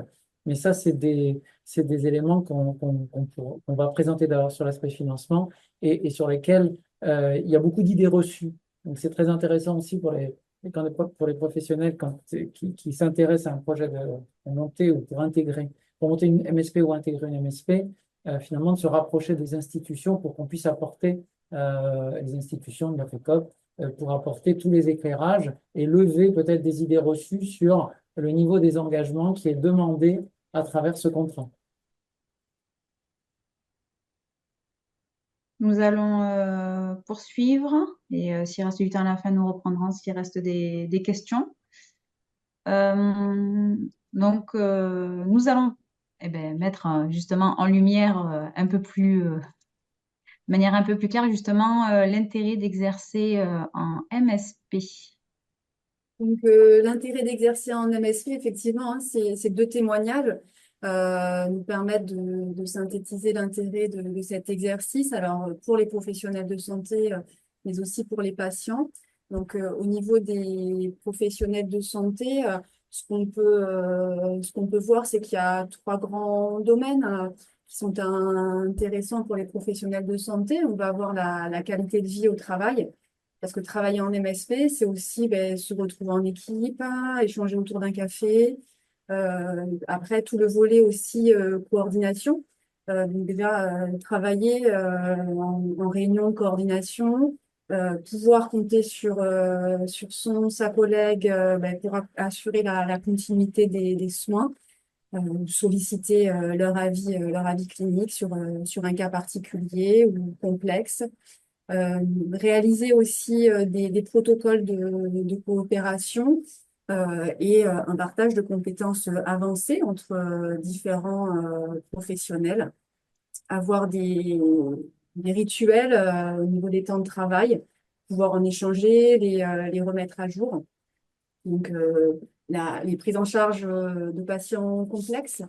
Mais ça, c'est des éléments qu'on va présenter d'abord sur l'aspect financement et sur lesquels il y a beaucoup d'idées reçues. Donc, c'est très intéressant aussi pour les professionnels qui s'intéressent à un projet de monter ou pour monter une MSP ou intégrer une MSP, finalement, de se rapprocher des institutions pour qu'on puisse apporter les institutions de la FECOP pour apporter tous les éclairages et lever peut-être des idées reçues sur le niveau des engagements qui est demandé à travers ce contrat. Nous allons poursuivre et s'il reste du temps à la fin, nous reprendrons s'il reste des questions. Donc, nous allons mettre justement en lumière de manière un peu plus claire justement l'intérêt d'exercer en MSP. Donc, l'intérêt d'exercer en MSP, effectivement, hein, ces deux témoignages nous permettent de synthétiser l'intérêt de cet exercice, alors pour les professionnels de santé, mais aussi pour les patients. Donc, au niveau des professionnels de santé, ce qu'on peut voir, c'est qu'il y a trois grands domaines qui sont intéressants pour les professionnels de santé. On va avoir la qualité de vie au travail. Parce que travailler en MSP, c'est aussi se retrouver en équipe, hein, échanger autour d'un café. Après, tout le volet aussi coordination. Donc déjà, travailler en réunion de coordination, pouvoir compter sur sa collègue pour assurer la continuité des soins, solliciter leur avis clinique sur un cas particulier ou complexe. Réaliser aussi des protocoles de coopération et un partage de compétences avancées entre différents professionnels. avoir des rituels au niveau des temps de travail, pouvoir en échanger, les remettre à jour. Donc, les prises en charge de patients complexes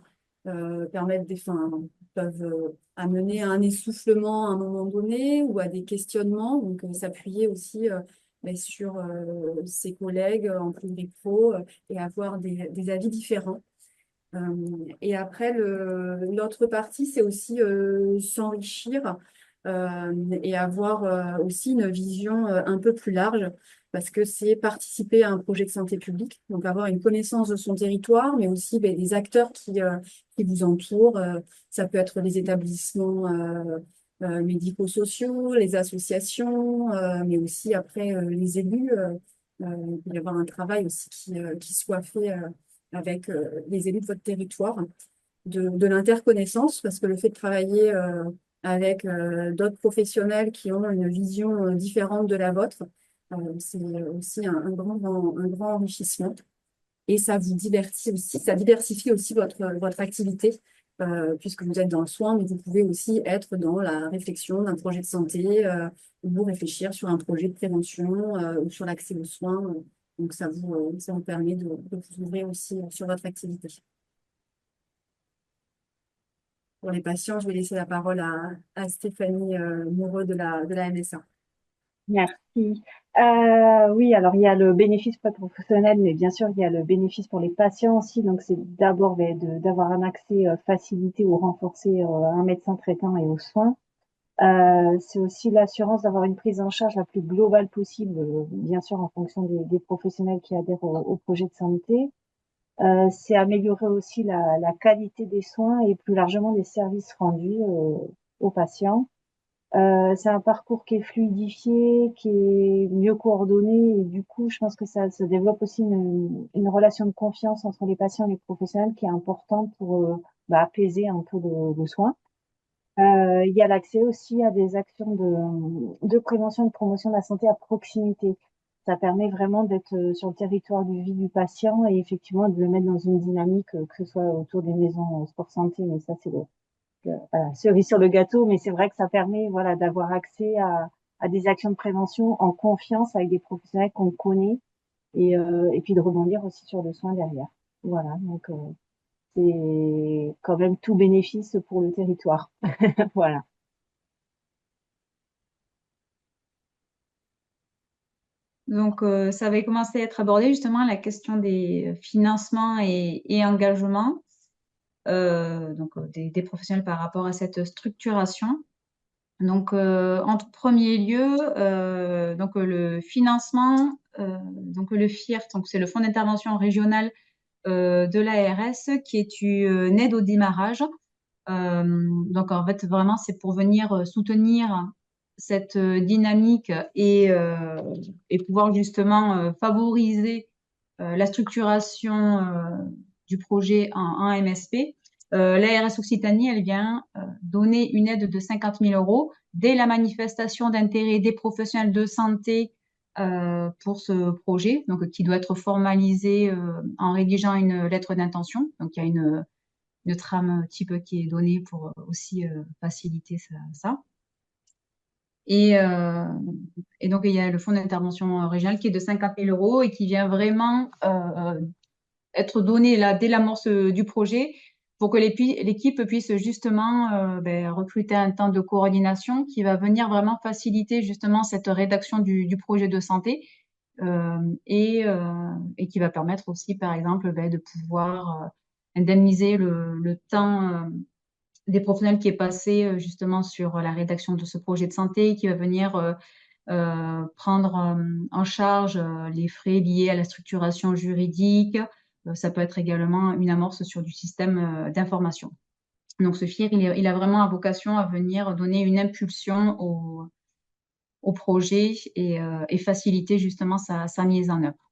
peuvent amener à un essoufflement à un moment donné ou à des questionnements. Donc, s'appuyer aussi sur ses collègues en privé pro et avoir des avis différents. Et après, l'autre partie, c'est aussi s'enrichir et avoir aussi une vision un peu plus large, parce que c'est participer à un projet de santé publique, donc avoir une connaissance de son territoire, mais aussi des acteurs qui vous entourent. Ça peut être les établissements médico-sociaux, les associations, mais aussi après les élus. Il peut y avoir un travail aussi qui soit fait avec les élus de votre territoire, de l'interconnaissance, parce que le fait de travailler avec d'autres professionnels qui ont une vision différente de la vôtre, c'est aussi un grand enrichissement. Et ça vous divertit aussi, ça diversifie aussi votre activité, puisque vous êtes dans le soin, mais vous pouvez aussi être dans la réflexion d'un projet de santé, ou réfléchir sur un projet de prévention, ou sur l'accès aux soins. Donc, ça vous permet de vous ouvrir aussi sur votre activité. Pour les patients, je vais laisser la parole à Stéphanie Moreau de la MSA. Merci. Oui, alors il y a le bénéfice pour le professionnel, mais bien sûr, il y a le bénéfice pour les patients aussi. Donc, c'est d'abord d'avoir un accès facilité ou renforcé à un médecin traitant et aux soins. C'est aussi l'assurance d'avoir une prise en charge la plus globale possible, bien sûr, en fonction des professionnels qui adhèrent au projet de santé. C'est améliorer aussi la qualité des soins et plus largement des services rendus aux patients. C'est un parcours qui est fluidifié, qui est mieux coordonné et du coup, je pense que ça se développe aussi une relation de confiance entre les patients et les professionnels qui est importante pour apaiser un peu le soin. Il y a l'accès aussi à des actions de prévention et de promotion de la santé à proximité. Ça permet vraiment d'être sur le territoire du vie du patient et effectivement de le mettre dans une dynamique, que ce soit autour des maisons sport santé, mais ça c'est voilà, cerise sur le gâteau, mais c'est vrai que ça permet voilà d'avoir accès à des actions de prévention en confiance avec des professionnels qu'on connaît et puis de rebondir aussi sur le soin derrière. Voilà, donc c'est quand même tout bénéfice pour le territoire. Voilà. Donc, ça avait commencé à être abordé justement la question des financements et engagements des professionnels par rapport à cette structuration. Donc, en tout premier lieu, le financement, donc le FIRT, donc c'est le Fonds d'intervention régional de l'ARS, qui est une aide au démarrage. Donc, en fait, vraiment, c'est pour venir soutenir cette dynamique et pouvoir justement favoriser la structuration du projet en MSP. L'ARS Occitanie, elle vient donner une aide de 50 000 € dès la manifestation d'intérêt des professionnels de santé pour ce projet, donc qui doit être formalisé en rédigeant une lettre d'intention. Donc, il y a une trame type qui est donnée pour aussi faciliter ça. Et donc, il y a le fonds d'intervention régional qui est de 50 000 € et qui vient vraiment être donné là, dès l'amorce du projet pour que l'équipe puisse justement recruter un temps de coordination qui va venir vraiment faciliter justement cette rédaction du projet de santé et qui va permettre aussi, par exemple, de pouvoir indemniser le temps des professionnels qui est passé justement sur la rédaction de ce projet de santé, qui va venir prendre en charge les frais liés à la structuration juridique. Ça peut être également une amorce sur du système d'information. Donc ce FIR, il a vraiment à vocation à venir donner une impulsion au projet et faciliter justement sa mise en œuvre.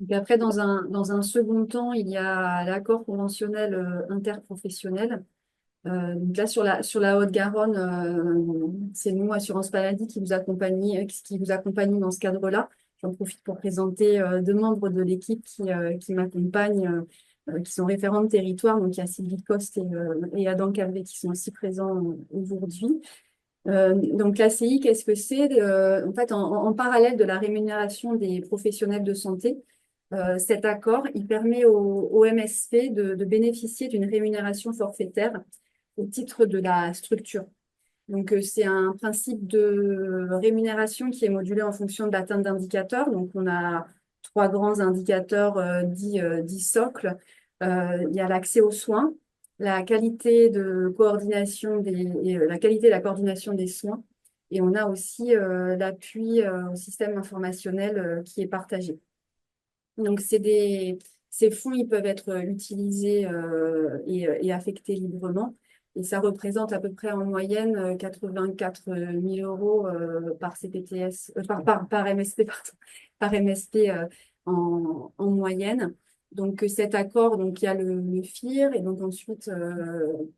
Donc après, dans un second temps, il y a l'accord conventionnel interprofessionnel. Donc là, sur la Haute-Garonne, c'est nous, Assurance Maladie, qui vous accompagne dans ce cadre-là. J'en profite pour présenter deux membres de l'équipe qui m'accompagnent qui sont référents de territoire. Donc, il y a Sylvie Coste et Adam Calvé qui sont aussi présents aujourd'hui. Donc, l'ACI, qu'est-ce que c'est? En fait, en parallèle de la rémunération des professionnels de santé, cet accord, il permet au MSP de bénéficier d'une rémunération forfaitaire au titre de la structure. Donc, c'est un principe de rémunération qui est modulé en fonction de l'atteinte d'indicateurs. Donc, on a 3 grands indicateurs dits socles. Il y a l'accès aux soins, la qualité de coordination la qualité et la coordination des soins. Et on a aussi l'appui au système informationnel qui est partagé. Donc, ces fonds, ils peuvent être utilisés et affectés librement. Et ça représente à peu près en moyenne 84 000 euros par CPTS, par MSP, pardon, par MSP en moyenne. Donc, cet accord, donc, il y a le FIR. Et donc, ensuite,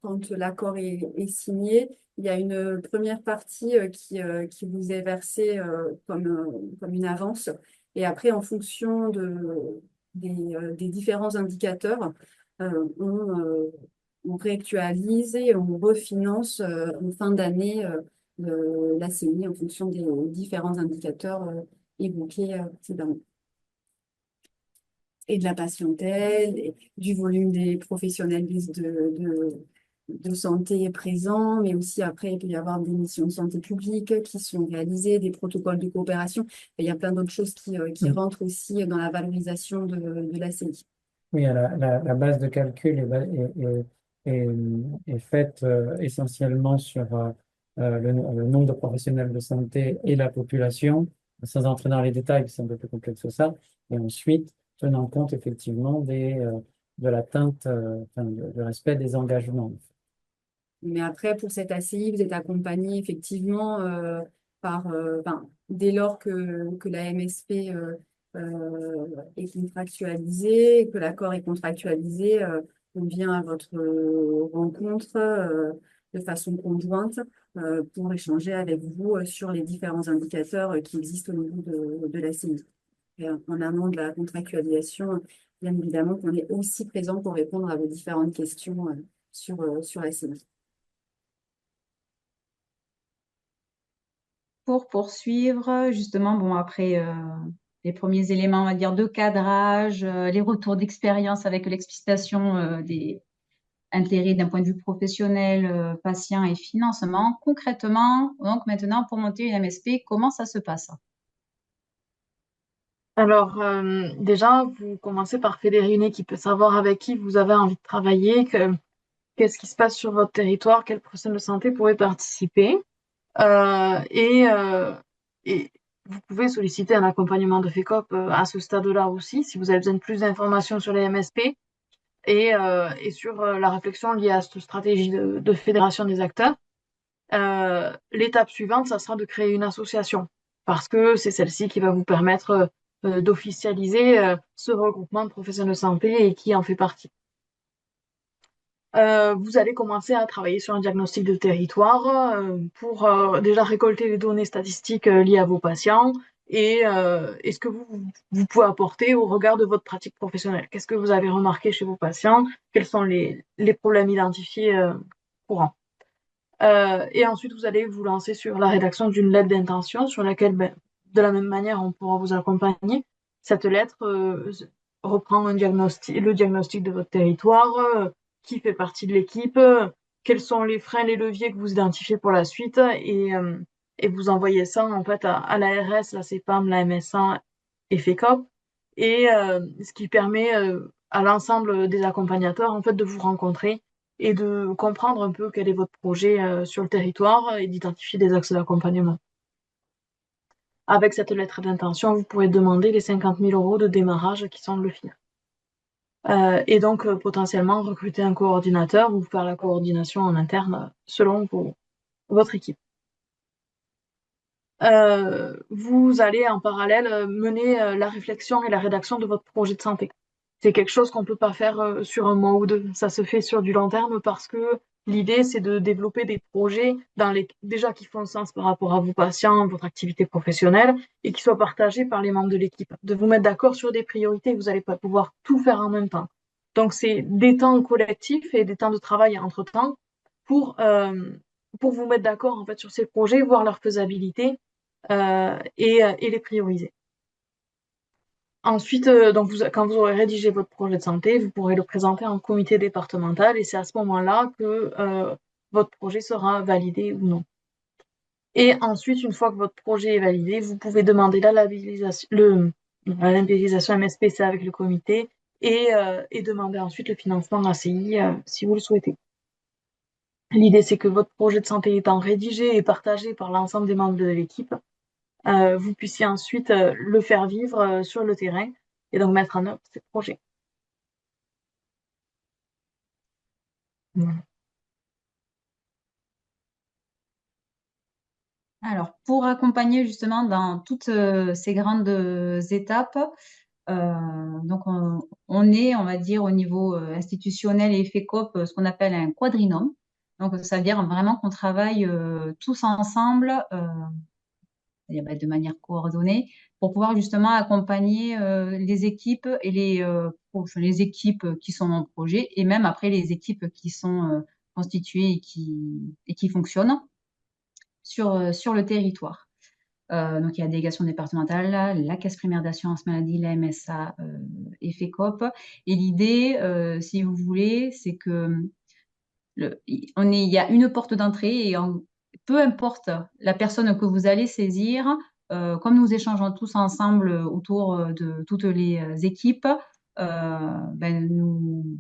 quand l'accord est signé, il y a une première partie qui vous est versée comme une avance. Et après, en fonction des différents indicateurs, on réactualise et on refinance en fin d'année l'ACI en fonction des différents indicateurs évoqués précédemment. Et de la patientèle, et du volume des professionnels de santé présents, mais aussi après, il peut y avoir des missions de santé publique qui sont réalisées, des protocoles de coopération. Et il y a plein d'autres choses qui rentrent aussi dans la valorisation de l'ACI. Oui, la base de calcul est faite essentiellement sur le nombre de professionnels de santé et la population, sans entrer dans les détails, c'est un peu plus complexe que ça. Et ensuite, tenant compte effectivement de l'atteinte, du respect des engagements. Mais après, pour cette ACI, vous êtes accompagné effectivement dès lors que la MSP est contractualisée, que l'accord est contractualisé, on vient à votre rencontre de façon conjointe pour échanger avec vous sur les différents indicateurs qui existent au niveau de l'ACI. En amont de la contractualisation, bien évidemment qu'on est aussi présent pour répondre à vos différentes questions sur l'ACI. Pour poursuivre, justement, bon, après les premiers éléments, on va dire, de cadrage, les retours d'expérience avec l'explicitation des intérêts d'un point de vue professionnel, patient et financement, concrètement, donc maintenant, pour monter une MSP, comment ça se passe? Alors, déjà, vous commencez par fédérer une équipe, savoir avec qui vous avez envie de travailler, qu'est-ce qui se passe sur votre territoire, quel professionnel de santé pourrait participer. Et vous pouvez solliciter un accompagnement de FECOP à ce stade-là aussi, si vous avez besoin de plus d'informations sur les MSP et sur la réflexion liée à cette stratégie de fédération des acteurs. L'étape suivante, ça sera de créer une association, parce que c'est celle-ci qui va vous permettre d'officialiser ce regroupement de professionnels de santé et qui en fait partie. Vous allez commencer à travailler sur un diagnostic de territoire pour déjà récolter les données statistiques liées à vos patients et ce que vous pouvez apporter au regard de votre pratique professionnelle. Qu'est-ce que vous avez remarqué chez vos patients? Quels sont les problèmes identifiés courants? Et ensuite, vous allez vous lancer sur la rédaction d'une lettre d'intention sur laquelle, de la même manière, on pourra vous accompagner. Cette lettre reprend le diagnostic de votre territoire, qui fait partie de l'équipe, quels sont les freins, les leviers que vous identifiez pour la suite, et vous envoyez ça en fait à l'ARS, la CPAM, la MSA et FECOP, et ce qui permet à l'ensemble des accompagnateurs en fait de vous rencontrer et de comprendre un peu quel est votre projet sur le territoire et d'identifier des axes d'accompagnement. Avec cette lettre d'intention, vous pourrez demander les 50 000 euros de démarrage qui sont le FIR. Et donc, potentiellement, recruter un coordinateur ou faire la coordination en interne selon votre équipe. Vous allez en parallèle mener la réflexion et la rédaction de votre projet de santé. C'est quelque chose qu'on ne peut pas faire sur un mois ou deux. Ça se fait sur du long terme parce que l'idée, c'est de développer des projets déjà qui font sens par rapport à vos patients, votre activité professionnelle, et qui soient partagés par les membres de l'équipe. De vous mettre d'accord sur des priorités, vous n'allez pas pouvoir tout faire en même temps. Donc, c'est des temps collectifs et des temps de travail entre-temps pour, euh, pour vous mettre d'accord en fait sur ces projets, voir leur faisabilité et les prioriser. Ensuite, quand vous aurez rédigé votre projet de santé, vous pourrez le présenter en comité départemental et c'est à ce moment-là que votre projet sera validé ou non. Et ensuite, une fois que votre projet est validé, vous pouvez demander la labellisation MSPC avec le comité et demander ensuite le financement ACI si vous le souhaitez. L'idée, c'est que votre projet de santé étant rédigé et partagé par l'ensemble des membres de l'équipe, vous puissiez ensuite le faire vivre sur le terrain et donc mettre en œuvre ces projets. Voilà. Alors, pour accompagner justement dans toutes ces grandes étapes, donc on est, on va dire, au niveau institutionnel et FECOP, ce qu'on appelle un quadrinôme. Donc, ça veut dire vraiment qu'on travaille tous ensemble de manière coordonnée pour pouvoir justement accompagner les équipes et les équipes qui sont en projet et même après les équipes qui sont constituées et qui fonctionnent sur le territoire. Donc, il y a la délégation départementale, la Caisse primaire d'assurance maladie, la MSA et FECOP. Et l'idée, si vous voulez, c'est que il y a une porte d'entrée et peu importe la personne que vous allez saisir, comme nous échangeons tous ensemble autour de toutes les équipes, nous,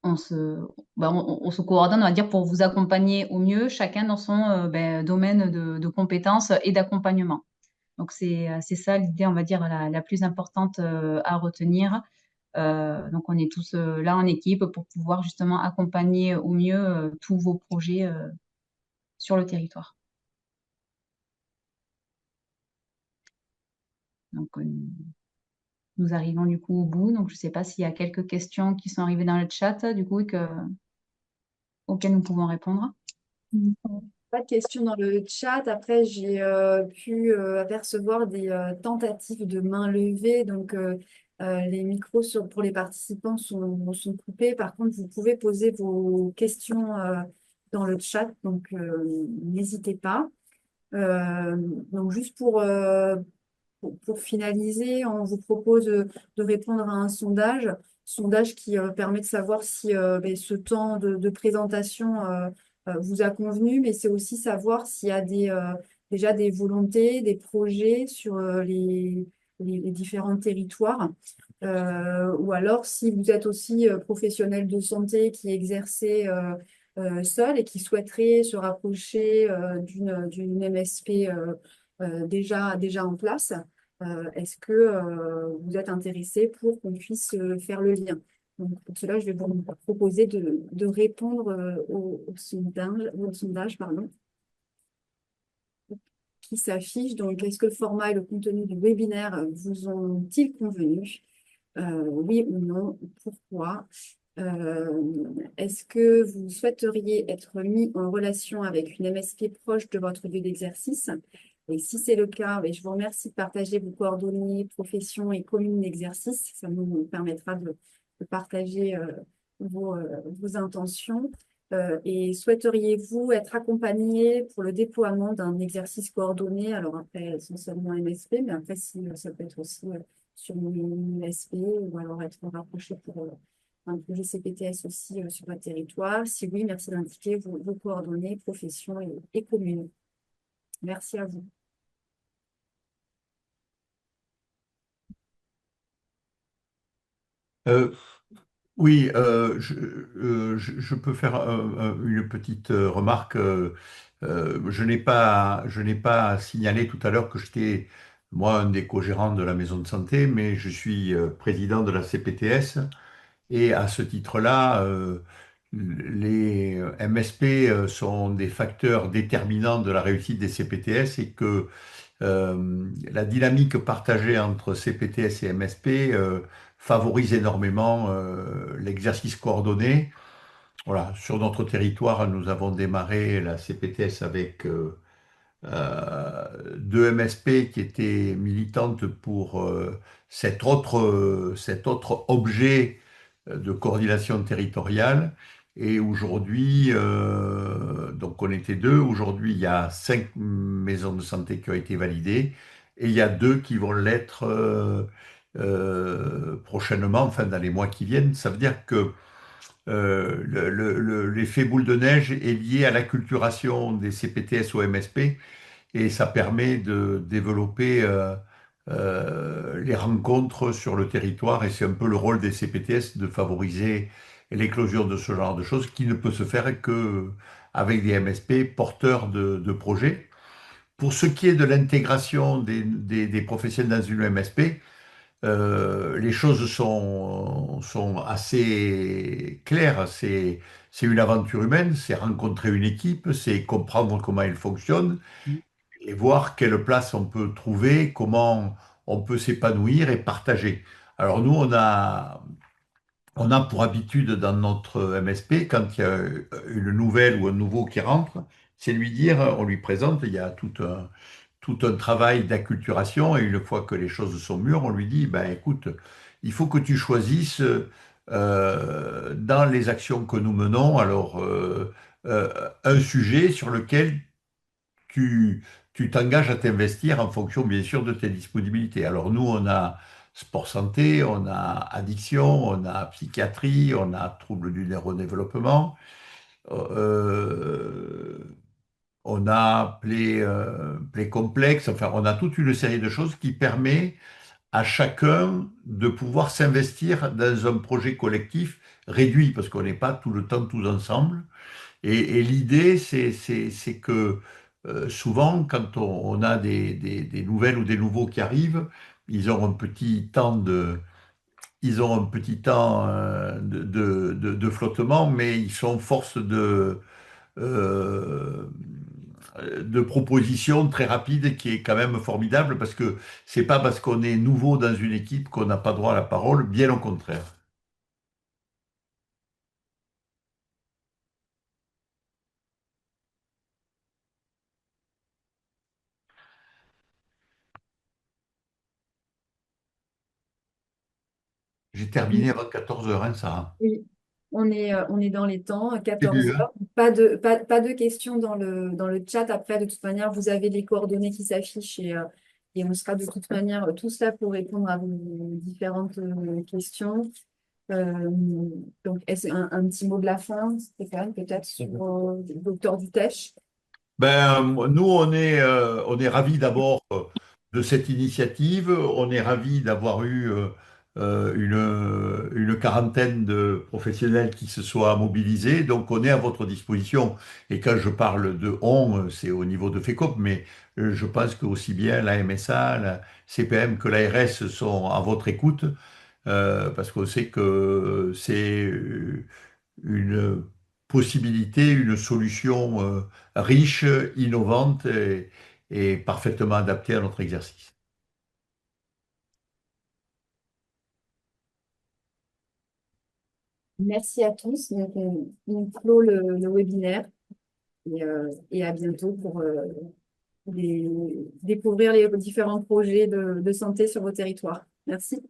on se, on se coordonne, on va dire, pour vous accompagner au mieux, chacun dans son domaine de compétences et d'accompagnement. Donc, c'est ça l'idée, on va dire, la plus importante à retenir. Donc, on est tous là en équipe pour pouvoir justement accompagner au mieux tous vos projets sur le territoire. Donc, nous arrivons du coup au bout. Donc, je ne sais pas s'il y a quelques questions qui sont arrivées dans le chat, du coup, auxquelles nous pouvons répondre. Pas de questions dans le chat. Après, j'ai pu apercevoir des tentatives de main levée. Donc, les micros pour les participants sont coupés. Par contre, vous pouvez poser vos questions dans le chat. Donc, n'hésitez pas. Donc, juste pour finaliser, on vous propose de répondre à un sondage qui permet de savoir si ce temps de présentation vous a convenu, mais c'est aussi savoir s'il y a déjà des volontés, des projets sur les différents territoires, ou alors si vous êtes aussi professionnel de santé qui exercez seul et qui souhaiterait se rapprocher d'une MSP déjà en place. Est-ce que vous êtes intéressé pour qu'on puisse faire le lien? Donc, pour cela, je vais vous proposer de répondre au sondage, pardon, qui s'affiche. Donc, est-ce que le format et le contenu du webinaire vous ont-ils convenu? Oui ou non? Pourquoi? Est-ce que vous souhaiteriez être mis en relation avec une MSP proche de votre lieu d'exercice? Et si c'est le cas, je vous remercie de partager vos coordonnées, profession et commune d'exercice. Ça nous permettra de partager vos intentions. Et souhaiteriez-vous être accompagné pour le déploiement d'un exercice coordonné? Alors après, essentiellement MSP, mais après, ça peut être aussi sur une MSP ou alors être rapproché pour un projet CPTS aussi sur votre territoire. Si oui, merci d'indiquer vos coordonnées, profession et commune. Merci à vous. Oui, je peux faire une petite remarque. Je n'ai pas signalé tout à l'heure que j'étais, moi, un des co-gérants de la maison de santé, mais je suis président de la CPTS. Et à ce titre-là, les MSP sont des facteurs déterminants de la réussite des CPTS et que la dynamique partagée entre CPTS et MSP favorise énormément l'exercice coordonné. Voilà, sur notre territoire, nous avons démarré la CPTS avec deux MSP qui étaient militantes pour cet autre objet de coordination territoriale. Et aujourd'hui, donc on était deux. Aujourd'hui, il y a 5 maisons de santé qui ont été validées et il y a 2 qui vont l'être prochainement, enfin dans les mois qui viennent. Ça veut dire que l'effet boule de neige est lié à l'acculturation des CPTS au MSP et ça permet de développer les rencontres sur le territoire et c'est un peu le rôle des CPTS de favoriser l'éclosion de ce genre de choses qui ne peut se faire que avec des MSP porteurs de projets. Pour ce qui est de l'intégration des professionnels dans une MSP, les choses sont assez claires. C'est une aventure humaine, c'est rencontrer une équipe, c'est comprendre comment elle fonctionne et voir quelle place on peut trouver, comment on peut s'épanouir et partager. Alors nous, on a pour habitude dans notre MSP, quand il y a une nouvelle ou un nouveau qui rentre, c'est lui dire, on lui présente, il y a tout un travail d'acculturation et une fois que les choses sont mûres, on lui dit, ben écoute, il faut que tu choisisses dans les actions que nous menons, alors un sujet sur lequel tu tu t'engages à t'investir en fonction bien sûr de tes disponibilités. Alors nous, on a sport santé, on a addiction, on a psychiatrie, on a troubles du neurodéveloppement. Euh, on a play complexe, enfin, on a toute une série de choses qui permet à chacun de pouvoir s'investir dans un projet collectif réduit, parce qu'on n'est pas tout le temps tous ensemble. Et l'idée, c'est que souvent, quand on a des nouvelles ou des nouveaux qui arrivent, ils ont un petit temps ils ont un petit temps de flottement, mais ils sont force euh, de propositions très rapides qui est quand même formidable parce que c'est pas parce qu'on est nouveau dans une équipe qu'on n'a pas droit à la parole, bien au contraire. J'ai terminé avant 14 heures, hein, Sarah. Oui, on est dans les temps, C'est 14 vu, hein. heures. Pas de questions dans le chat. Après, de toute manière, vous avez les coordonnées qui s'affichent et on sera de toute manière tous là pour répondre à vos différentes questions. Euh, donc, est-ce un petit mot de la fin, Stéphane, peut-être sur le docteur Dutèche? Ben, nous, on est ravis d'abord de cette initiative. On est ravis d'avoir eu une quarantaine de professionnels qui se soient mobilisés. Donc, on est à votre disposition. Et quand je parle de on, c'est au niveau de FECOP, mais je pense que aussi bien la MSA, la CPM que l'ARS sont à votre écoute parce qu'on sait que c'est une possibilité, une solution riche, innovante et parfaitement adaptée à notre exercice. Merci à tous. Donc, on clôt le webinaire et à bientôt pour découvrir les différents projets de santé sur vos territoires. Merci.